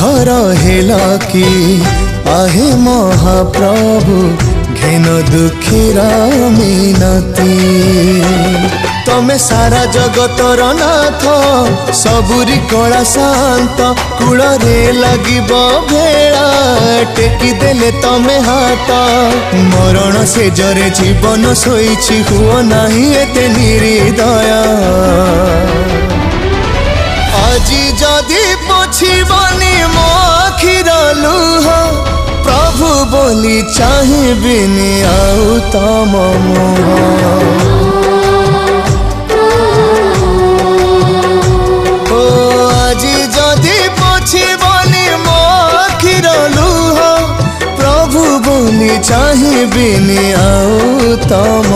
रहेला कि आहे महाप्रभु घेन दुखीरा मिनती। तमे सारा जगतर नाथ सबुरी कला शांत कूल रे लगिब भेड़ा टेकी देले तमे हाथ। मरण से जरे जीवन सोईछि हुओ नाही एते निर्दय। आजी जदि पोछिबनी मो आखिर लुह प्रभु बोली चाहिबिनी आउ तम मुह। प्रभु बोली चाहिबिनी आउ तम